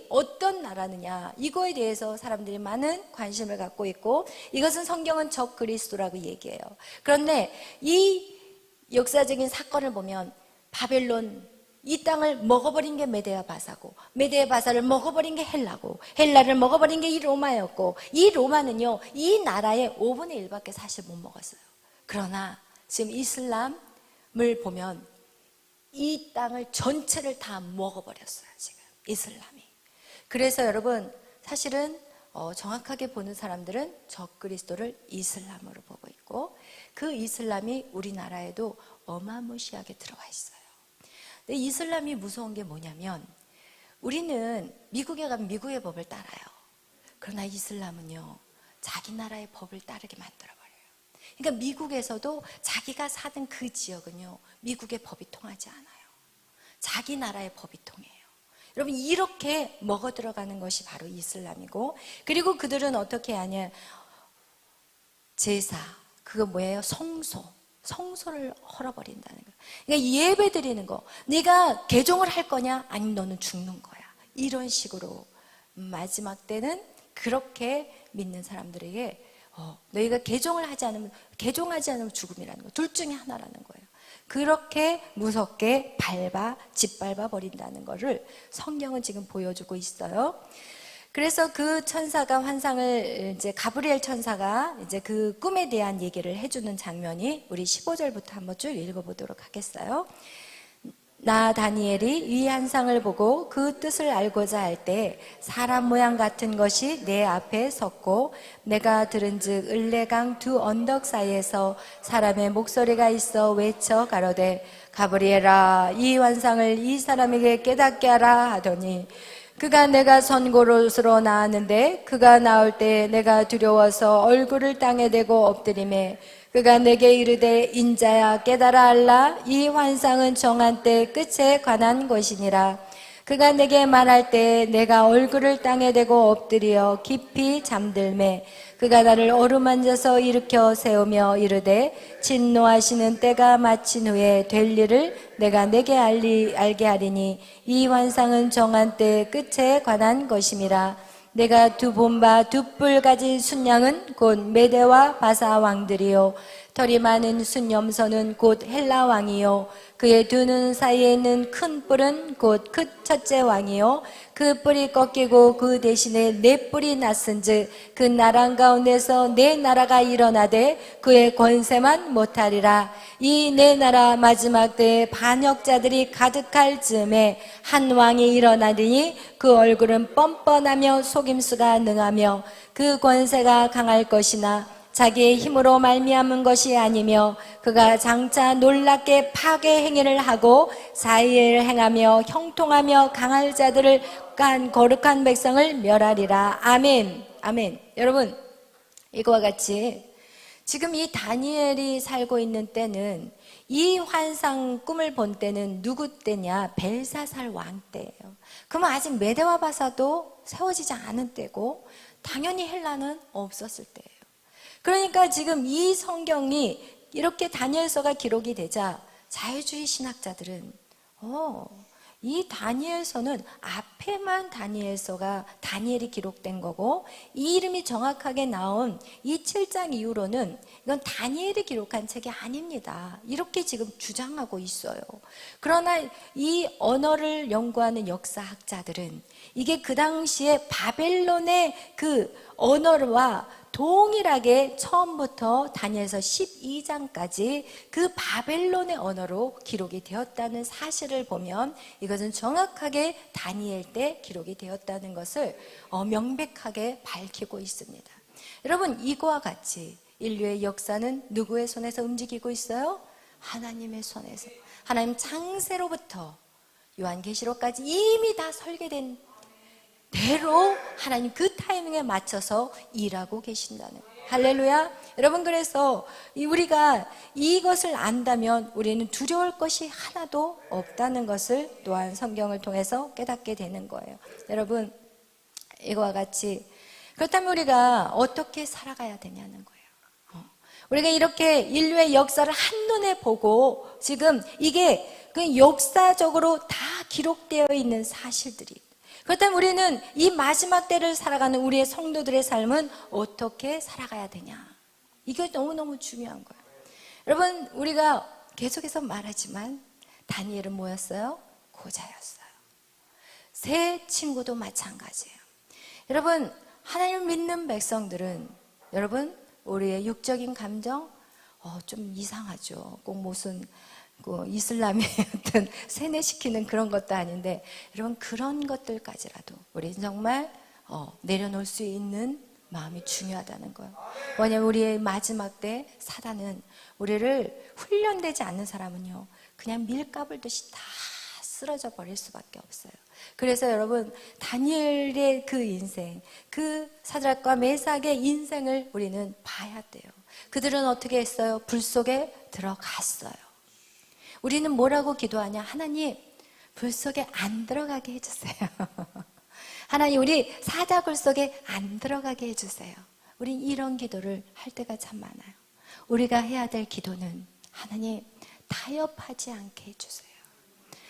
어떤 나라느냐, 이거에 대해서 사람들이 많은 관심을 갖고 있고, 이것은 성경은 적 그리스도라고 얘기해요. 그런데 이 역사적인 사건을 보면 바벨론, 이 땅을 먹어버린 게 메데아 바사고, 메데아 바사를 먹어버린 게 헬라고, 헬라를 먹어버린 게 이 로마였고, 이 로마는요 이 나라의 5분의 1밖에 사실 못 먹었어요. 그러나 지금 이슬람을 보면 이 땅을 전체를 다 먹어버렸어요, 지금 이슬람이. 그래서 여러분, 사실은 정확하게 보는 사람들은 적그리스도를 이슬람으로 보고 있고, 그 이슬람이 우리나라에도 어마무시하게 들어와 있어요. 근데 이슬람이 무서운 게 뭐냐면, 우리는 미국에 가면 미국의 법을 따라요. 그러나 이슬람은요 자기 나라의 법을 따르게 만들어버려요. 그러니까 미국에서도 자기가 사는 그 지역은요 미국의 법이 통하지 않아요. 자기 나라의 법이 통해요. 여러분, 이렇게 먹어 들어가는 것이 바로 이슬람이고, 그리고 그들은 어떻게 하냐, 제사, 그거 뭐예요? 성소를 헐어버린다는 거예요. 그러니까 예배 드리는 거, 네가 개종을 할 거냐 아니면 너는 죽는 거야, 이런 식으로 마지막 때는 그렇게 믿는 사람들에게 너희가 개종하지 않으면 죽음이라는 거, 둘 중에 하나라는 거예요. 그렇게 무섭게 짓밟아 버린다는 것을 성경은 지금 보여주고 있어요. 그래서 그 천사가 환상을, 이제 가브리엘 천사가 이제 그 꿈에 대한 얘기를 해주는 장면이 우리 15절부터 한번 쭉 읽어보도록 하겠어요. 나 다니엘이 이 환상을 보고 그 뜻을 알고자 할 때 사람 모양 같은 것이 내 앞에 섰고, 내가 들은즉 을레강 두 언덕 사이에서 사람의 목소리가 있어 외쳐 가로되 가브리엘아, 이 환상을 이 사람에게 깨닫게 하라 하더니, 그가 내가 선 곳으로 나왔는데 그가 나올 때 내가 두려워서 얼굴을 땅에 대고 엎드리매, 그가 내게 이르되 인자야 깨달아 알라, 이 환상은 정한 때 끝에 관한 것이니라. 그가 내게 말할 때 내가 얼굴을 땅에 대고 엎드려 깊이 잠들매, 그가 나를 어루만져서 일으켜 세우며 이르되 진노하시는 때가 마친 후에 될 일을 내가 내게 알게 하리니, 이 환상은 정한 때 끝에 관한 것임이라. 내가 본바 두 뿔 가진 순양은 곧 메대와 바사 왕들이요, 털이 많은 순염소는 곧 헬라 왕이요, 그의 두 눈 사이에 있는 큰 뿔은 곧 그 첫째 왕이요, 그 뿔이 꺾이고 그 대신에 네 뿔이 났은즉 그 나라 가운데서 네 나라가 일어나되 그의 권세만 못하리라. 이 네 나라 마지막 때에 반역자들이 가득할 즈음에 한 왕이 일어나더니 그 얼굴은 뻔뻔하며 속임수가 능하며 그 권세가 강할 것이나 자기의 힘으로 말미암은 것이 아니며, 그가 장차 놀랍게 파괴 행위를 하고 사이를 행하며 형통하며 강할 자들을 깐 거룩한 백성을 멸하리라. 아멘. 아멘. 여러분, 이거와 같이 지금 이 다니엘이 살고 있는 때는, 이 환상 꿈을 본 때는 누구 때냐? 벨사살 왕 때예요. 그러면 아직 메대와 바사도 세워지지 않은 때고 당연히 헬라는 없었을 때예요. 그러니까 지금 이 성경이 이렇게 다니엘서가 기록이 되자 자유주의 신학자들은 이 다니엘서는 앞에만 다니엘이 기록된 거고, 이 이름이 정확하게 나온 이 7장 이후로는 이건 다니엘이 기록한 책이 아닙니다, 이렇게 지금 주장하고 있어요. 그러나 이 언어를 연구하는 역사학자들은 이게 그 당시에 바벨론의 그 언어와 동일하게 처음부터 다니엘서 12장까지 그 바벨론의 언어로 기록이 되었다는 사실을 보면 이것은 정확하게 다니엘 때 기록이 되었다는 것을 명백하게 밝히고 있습니다. 여러분, 이거와 같이 인류의 역사는 누구의 손에서 움직이고 있어요? 하나님의 손에서. 하나님 창세로부터 요한계시록까지 이미 다 설계된 대로 하나님 그 타이밍에 맞춰서 일하고 계신다는 거예요. 할렐루야. 여러분, 그래서 우리가 이것을 안다면 우리는 두려울 것이 하나도 없다는 것을 또한 성경을 통해서 깨닫게 되는 거예요. 여러분, 이거와 같이 그렇다면 우리가 어떻게 살아가야 되냐는 거예요. 우리가 이렇게 인류의 역사를 한눈에 보고 지금 이게 그 역사적으로 다 기록되어 있는 사실들이, 그렇다면 우리는 이 마지막 때를 살아가는 우리의 성도들의 삶은 어떻게 살아가야 되냐? 이게 너무너무 중요한 거예요. 여러분, 우리가 계속해서 말하지만 다니엘은 뭐였어요? 고자였어요. 새 친구도 마찬가지예요. 여러분, 하나님을 믿는 백성들은, 여러분, 우리의 육적인 감정 좀 이상하죠. 꼭 무슨 이슬람의 어떤 세뇌시키는 그런 것도 아닌데, 여러분, 그런 것들까지라도 우리는 정말 내려놓을 수 있는 마음이 중요하다는 거예요. 왜냐하면 우리의 마지막 때 사단은 우리를, 훈련되지 않는 사람은요 그냥 밀가불듯이 다 쓰러져 버릴 수밖에 없어요. 그래서 여러분, 다니엘의 그 인생, 그 사드락과 메삭의 인생을 우리는 봐야 돼요. 그들은 어떻게 했어요? 불 속에 들어갔어요. 우리는 뭐라고 기도하냐? 하나님, 불 속에 안 들어가게 해주세요. 하나님, 우리 사자굴 속에 안 들어가게 해주세요. 우린 이런 기도를 할 때가 참 많아요. 우리가 해야 될 기도는 하나님 타협하지 않게 해주세요.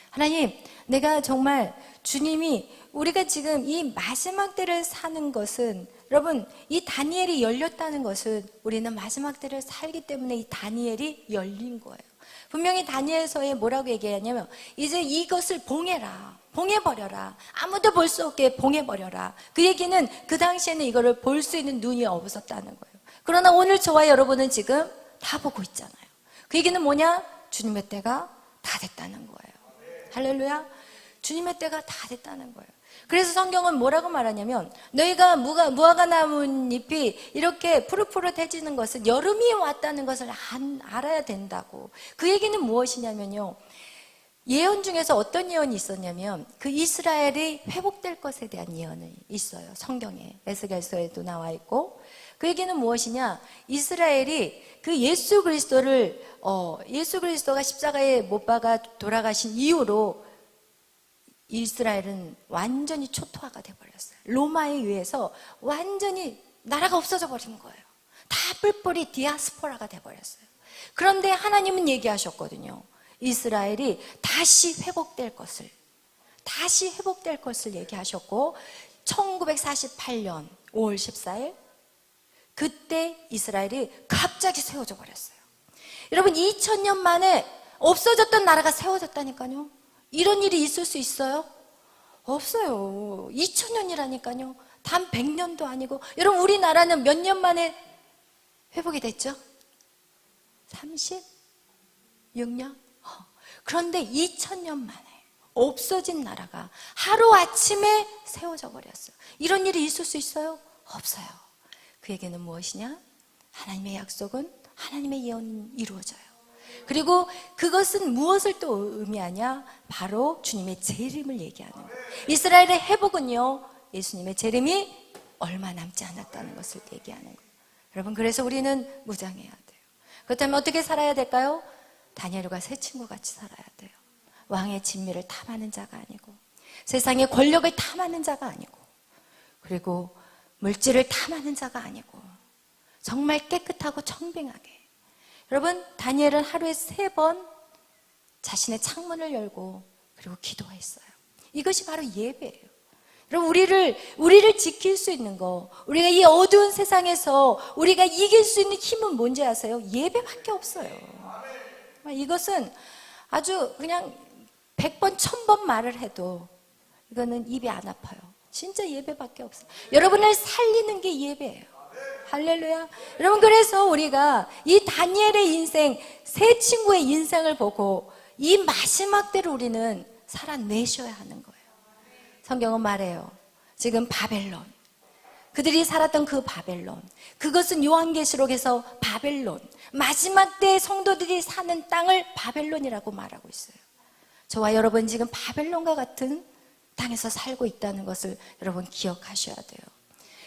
하나님, 내가 정말 주님이 우리가 지금 이 마지막 때를 사는 것은, 여러분, 이 다니엘이 열렸다는 것은 우리는 마지막 때를 살기 때문에 이 다니엘이 열린 거예요. 분명히 다니엘서에 뭐라고 얘기하냐면 이제 이것을 봉해라, 봉해버려라, 아무도 볼 수 없게 봉해버려라. 그 얘기는 그 당시에는 이거를 볼 수 있는 눈이 없었다는 거예요. 그러나 오늘 저와 여러분은 지금 다 보고 있잖아요. 그 얘기는 뭐냐? 주님의 때가 다 됐다는 거예요. 할렐루야. 주님의 때가 다 됐다는 거예요. 그래서 성경은 뭐라고 말하냐면 너희가 무화과 나뭇잎이 이렇게 푸릇푸릇해지는 것은 여름이 왔다는 것을 알아야 된다고. 그 얘기는 무엇이냐면요, 예언 중에서 어떤 예언이 있었냐면 그 이스라엘이 회복될 것에 대한 예언이 있어요. 성경에 에스겔서에도 나와 있고, 그 얘기는 무엇이냐, 이스라엘이 그 예수 그리스도가 십자가에 못 박아 돌아가신 이후로 이스라엘은 완전히 초토화가 돼버렸어요. 로마에 의해서 완전히 나라가 없어져 버린 거예요. 다 뿔뿔이 디아스포라가 돼버렸어요. 그런데 하나님은 얘기하셨거든요. 이스라엘이 다시 회복될 것을 얘기하셨고, 1948년 5월 14일 그때 이스라엘이 갑자기 세워져 버렸어요. 여러분, 2000년 만에 없어졌던 나라가 세워졌다니까요. 이런 일이 있을 수 있어요? 없어요. 2000년이라니까요. 단 100년도 아니고. 여러분, 우리나라는 몇 년 만에 회복이 됐죠? 36년? 그런데 2000년 만에 없어진 나라가 하루아침에 세워져 버렸어요. 이런 일이 있을 수 있어요? 없어요. 그 얘기는 무엇이냐? 하나님의 약속은, 하나님의 예언은 이루어져요. 그리고 그것은 무엇을 또 의미하냐? 바로 주님의 재림을 얘기하는 거예요. 이스라엘의 회복은요, 예수님의 재림이 얼마 남지 않았다는 것을 얘기하는 거예요. 여러분, 그래서 우리는 무장해야 돼요. 그렇다면 어떻게 살아야 될까요? 다니엘과 새 친구 같이 살아야 돼요. 왕의 진미를 탐하는 자가 아니고, 세상의 권력을 탐하는 자가 아니고, 그리고 물질을 탐하는 자가 아니고, 정말 깨끗하고 청빙하게. 여러분, 다니엘은 하루에 3번 자신의 창문을 열고 그리고 기도했어요. 이것이 바로 예배예요. 여러분, 우리를 지킬 수 있는 거, 우리가 이 어두운 세상에서 우리가 이길 수 있는 힘은 뭔지 아세요? 예배밖에 없어요. 이것은 아주 그냥 100번, 1000번 말을 해도 이거는 입이 안 아파요. 진짜 예배밖에 없어요. 여러분을 살리는 게 예배예요. 할렐루야. 여러분, 그래서 우리가 이 다니엘의 인생, 세 친구의 인생을 보고 이 마지막 때를 우리는 살아내셔야 하는 거예요. 성경은 말해요. 지금 바벨론, 그들이 살았던 그 바벨론, 그것은 요한계시록에서 바벨론, 마지막 때 성도들이 사는 땅을 바벨론이라고 말하고 있어요. 저와 여러분 지금 바벨론과 같은 땅에서 살고 있다는 것을 여러분 기억하셔야 돼요.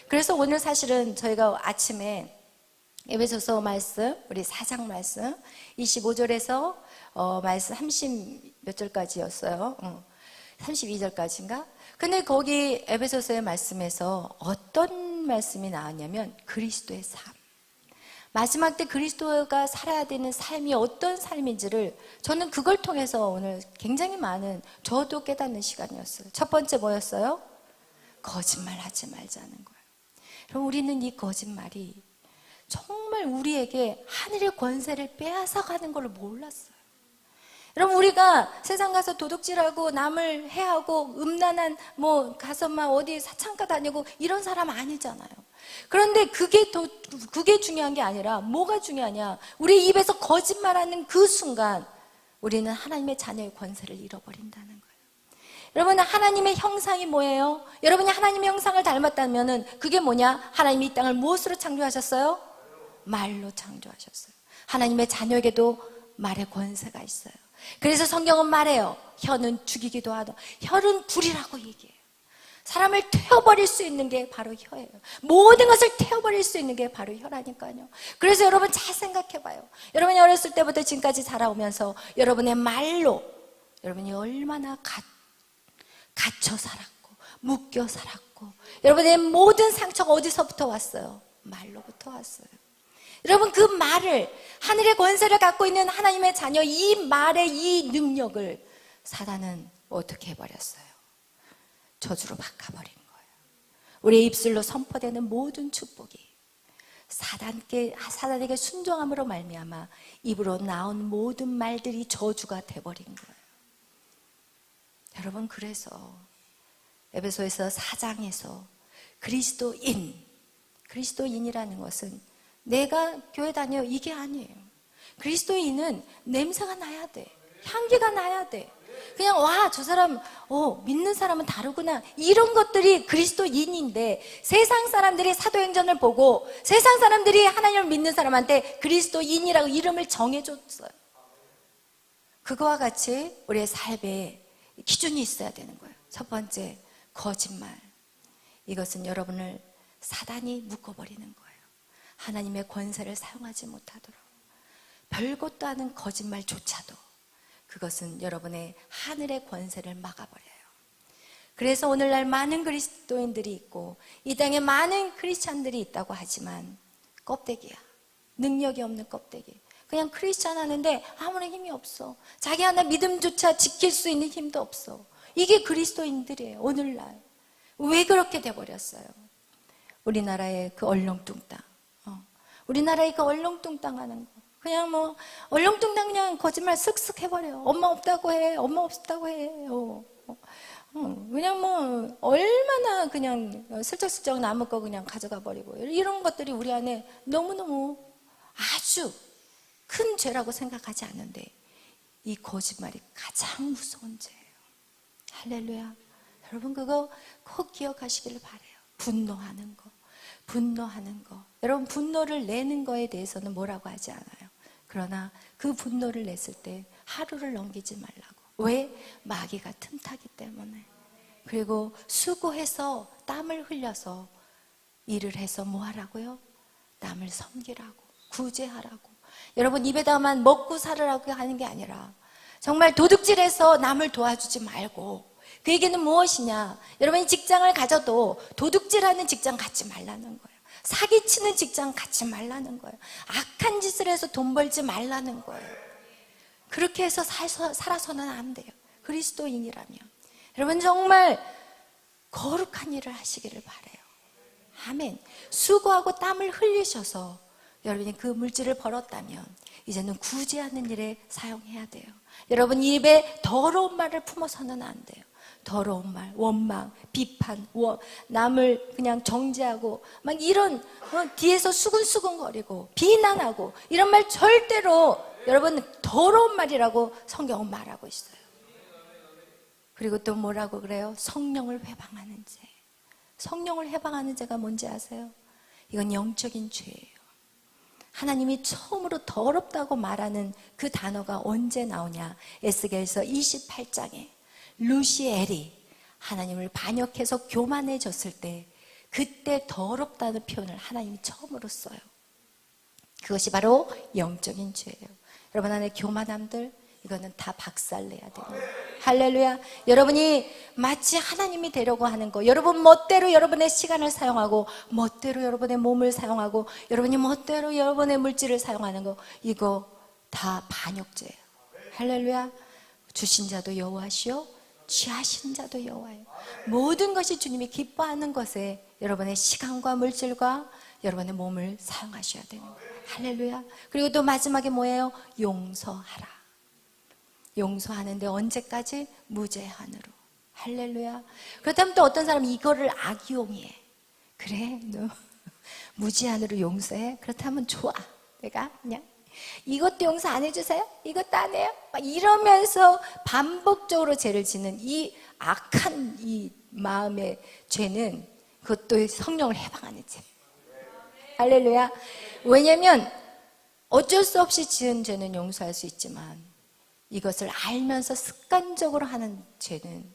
그래서 오늘 사실은 저희가 아침에 에베소서 말씀, 우리 4장 말씀 25절에서 말씀 30 몇 절까지였어요. 32절까지인가? 근데 거기 에베소서의 말씀에서 어떤 말씀이 나왔냐면 그리스도의 삶, 마지막 때 그리스도가 살아야 되는 삶이 어떤 삶인지를 저는 그걸 통해서 오늘 굉장히 많은, 저도 깨닫는 시간이었어요. 첫 번째 뭐였어요? 거짓말하지 말자는 거예요. 그럼 우리는 이 거짓말이 정말 우리에게 하늘의 권세를 빼앗아가는 걸 몰랐어요. 여러분, 우리가 세상 가서 도둑질하고 남을 해하고 음란한 가서 막 어디 사창가 다니고 이런 사람 아니잖아요. 그런데 그게 중요한 게 아니라 뭐가 중요하냐? 우리 입에서 거짓말하는 그 순간 우리는 하나님의 자녀의 권세를 잃어버린다는 거예요. 여러분, 하나님의 형상이 뭐예요? 여러분이 하나님의 형상을 닮았다면 그게 뭐냐? 하나님이 이 땅을 무엇으로 창조하셨어요? 말로 창조하셨어요. 하나님의 자녀에게도 말의 권세가 있어요. 그래서 성경은 말해요. 혀는 죽이기도 하다. 혀는 불이라고 얘기해요. 사람을 태워버릴 수 있는 게 바로 혀예요. 모든 것을 태워버릴 수 있는 게 바로 혀라니까요. 그래서 여러분 잘 생각해봐요. 여러분이 어렸을 때부터 지금까지 자라오면서 여러분의 말로 여러분이 얼마나 갇혀 살았고 묶여 살았고, 여러분의 모든 상처가 어디서부터 왔어요? 말로부터 왔어요. 여러분, 그 말을, 하늘의 권세를 갖고 있는 하나님의 자녀, 이 말의 이 능력을 사단은 어떻게 해버렸어요? 저주로 바꿔버린 거예요. 우리의 입술로 선포되는 모든 축복이 사단에게 순종함으로 말미암아 입으로 나온 모든 말들이 저주가 돼버린 거예요. 여러분, 그래서 에베소에서 4장에서 그리스도인이라는 것은 내가 교회 다녀 이게 아니에요. 그리스도인은 냄새가 나야 돼. 향기가 나야 돼. 그냥 와, 저 사람 믿는 사람은 다르구나, 이런 것들이 그리스도인인데, 세상 사람들이 사도행전을 보고 세상 사람들이 하나님을 믿는 사람한테 그리스도인이라고 이름을 정해줬어요. 그거와 같이 우리의 삶에 기준이 있어야 되는 거예요. 첫 번째, 거짓말. 이것은 여러분을 사단이 묶어버리는 거예요. 하나님의 권세를 사용하지 못하도록. 별것도 아닌 거짓말조차도 그것은 여러분의 하늘의 권세를 막아버려요. 그래서 오늘날 많은 그리스도인들이 있고 이 땅에 많은 크리스찬들이 있다고 하지만 껍데기야. 능력이 없는 껍데기. 그냥 크리스찬 하는데 아무런 힘이 없어. 자기 하나 믿음조차 지킬 수 있는 힘도 없어. 이게 그리스도인들이에요. 오늘날. 왜 그렇게 돼버렸어요? 우리나라의 그 얼렁뚱땅. 우리나라의 그 얼렁뚱땅 하는 거. 그냥 뭐 얼렁뚱땅 그냥 거짓말 쓱쓱 해버려요. 엄마 없다고 해. 엄마 없다고 해. 그냥 뭐 얼마나 그냥 슬쩍슬쩍 남은 거 그냥 가져가 버리고, 이런 것들이 우리 안에 너무너무 아주 큰 죄라고 생각하지 않는데 이 거짓말이 가장 무서운 죄예요. 할렐루야. 여러분, 그거 꼭 기억하시기를 바라요. 분노하는 거. 여러분, 분노를 내는 거에 대해서는 뭐라고 하지 않아요. 그러나 그 분노를 냈을 때 하루를 넘기지 말라고. 왜? 마귀가 틈타기 때문에. 그리고 수고해서 땀을 흘려서 일을 해서 뭐 하라고요? 남을 섬기라고, 구제하라고. 여러분, 입에다만 먹고 살으라고 하는 게 아니라 정말 도둑질해서 남을 도와주지 말고, 그 얘기는 무엇이냐? 여러분이 직장을 가져도 도둑질하는 직장 갖지 말라는 거예요. 사기치는 직장 갖지 말라는 거예요. 악한 짓을 해서 돈 벌지 말라는 거예요. 그렇게 해서 살아서는 안 돼요. 그리스도인이라면. 여러분, 정말 거룩한 일을 하시기를 바라요. 아멘. 수고하고 땀을 흘리셔서 여러분이 그 물질을 벌었다면 이제는 구제하는 일에 사용해야 돼요. 여러분, 입에 더러운 말을 품어서는 안 돼요. 더러운 말, 원망, 비판, 남을 그냥 정죄하고 막 이런 뒤에서 수근수근거리고 비난하고 이런 말 절대로, 여러분, 더러운 말이라고 성경은 말하고 있어요. 그리고 또 뭐라고 그래요? 성령을 회방하는 죄. 성령을 회방하는 죄가 뭔지 아세요? 이건 영적인 죄예요. 하나님이 처음으로 더럽다고 말하는 그 단어가 언제 나오냐? 에스겔서 28장에 루시엘이 하나님을 반역해서 교만해졌을 때, 그때 더럽다는 표현을 하나님이 처음으로 써요. 그것이 바로 영적인 죄예요. 여러분 안에 교만함들, 이거는 다 박살내야 됩니다. 할렐루야. 여러분이 마치 하나님이 되려고 하는 거, 여러분 멋대로 여러분의 시간을 사용하고, 멋대로 여러분의 몸을 사용하고, 여러분이 멋대로 여러분의 물질을 사용하는 거, 이거 다 반역죄예요. 할렐루야. 주신 자도 여호와시요 취하신 자도 여호와예요. 모든 것이 주님이 기뻐하는 것에 여러분의 시간과 물질과 여러분의 몸을 사용하셔야 되는 거예요. 할렐루야. 그리고 또 마지막에 뭐예요? 용서하라. 용서하는데 언제까지? 무제한으로. 할렐루야. 그렇다면 또 어떤 사람이 이거를 악용해. 그래, 너 무제한으로 용서해? 그렇다면 좋아. 내가 그냥 이것도 용서 안 해주세요? 이것도 안 해요? 막 이러면서 반복적으로 죄를 짓는 이 악한 이 마음의 죄는, 그것도 성령을 해방하는 죄. 할렐루야. 왜냐하면 어쩔 수 없이 지은 죄는 용서할 수 있지만 이것을 알면서 습관적으로 하는 죄는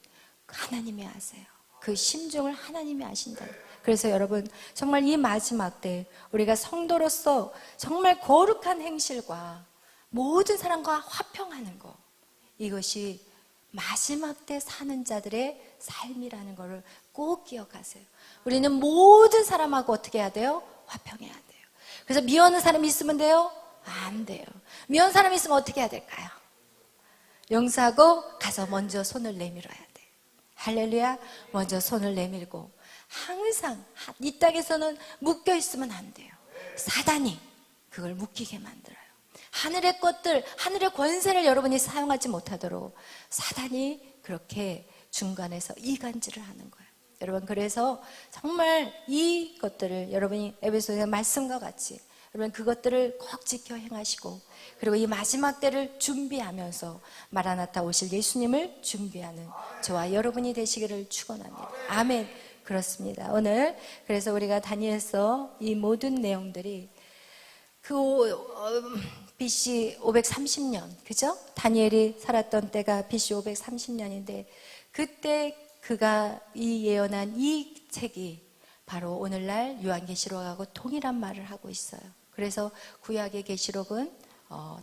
하나님이 아세요. 그 심중을 하나님이 아신다. 그래서 여러분, 정말 이 마지막 때 우리가 성도로서 정말 거룩한 행실과 모든 사람과 화평하는 것, 이것이 마지막 때 사는 자들의 삶이라는 것을 꼭 기억하세요. 우리는 모든 사람하고 어떻게 해야 돼요? 화평해야 돼요. 그래서 미워하는 사람이 있으면 돼요? 안 돼요. 미워하는 사람이 있으면 어떻게 해야 될까요? 용서하고 가서 먼저 손을 내밀어야 돼요. 할렐루야. 먼저 손을 내밀고 항상 이 땅에서는 묶여 있으면 안 돼요. 사단이 그걸 묶이게 만들어요. 하늘의 것들, 하늘의 권세를 여러분이 사용하지 못하도록 사단이 그렇게 중간에서 이간질을 하는 거예요. 여러분, 그래서 정말 이 것들을 여러분이 에베소서 말씀과 같이 여러분 그것들을 꼭 지켜 행하시고, 그리고 이 마지막 때를 준비하면서 마라나타 오실 예수님을 준비하는 저와 여러분이 되시기를 축원합니다. 아멘. 그렇습니다. 오늘 그래서 우리가 다니엘서 이 모든 내용들이 BC 530년, 그죠? 다니엘이 살았던 때가 BC 530년인데 그때 그가 이 예언한 이 책이 바로 오늘날 요한계시록하고 동일한 말을 하고 있어요. 그래서 구약의 계시록은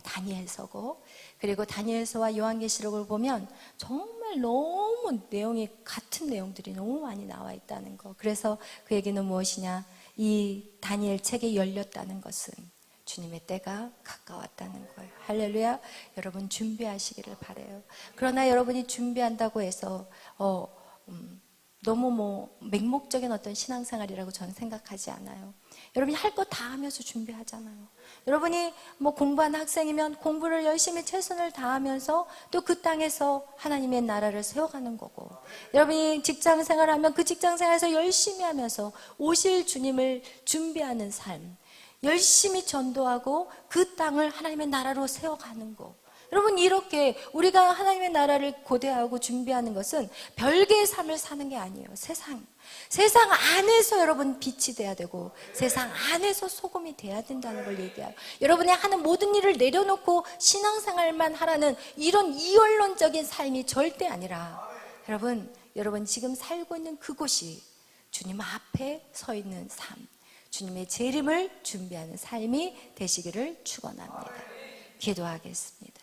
다니엘서고, 그리고 다니엘서와 요한계시록을 보면 정말 너무 내용이 같은 내용들이 너무 많이 나와 있다는 거. 그래서 그 얘기는 무엇이냐? 이 다니엘 책이 열렸다는 것은 주님의 때가 가까웠다는 거예요. 할렐루야. 여러분 준비하시기를 바라요. 그러나 여러분이 준비한다고 해서 너무 맹목적인 어떤 신앙생활이라고 저는 생각하지 않아요. 여러분이 할 거 다 하면서 준비하잖아요. 여러분이 공부하는 학생이면 공부를 열심히 최선을 다하면서 또 그 땅에서 하나님의 나라를 세워가는 거고, 여러분이 직장생활하면 그 직장생활에서 열심히 하면서 오실 주님을 준비하는 삶, 열심히 전도하고 그 땅을 하나님의 나라로 세워가는 거. 여러분, 이렇게 우리가 하나님의 나라를 고대하고 준비하는 것은 별개의 삶을 사는 게 아니에요. 세상 안에서 여러분 빛이 돼야 되고 세상 안에서 소금이 돼야 된다는 걸 얘기해요. 여러분이 하는 모든 일을 내려놓고 신앙생활만 하라는 이런 이원론적인 삶이 절대 아니라, 여러분 지금 살고 있는 그곳이 주님 앞에 서 있는 삶, 주님의 재림을 준비하는 삶이 되시기를 축원합니다. 기도하겠습니다.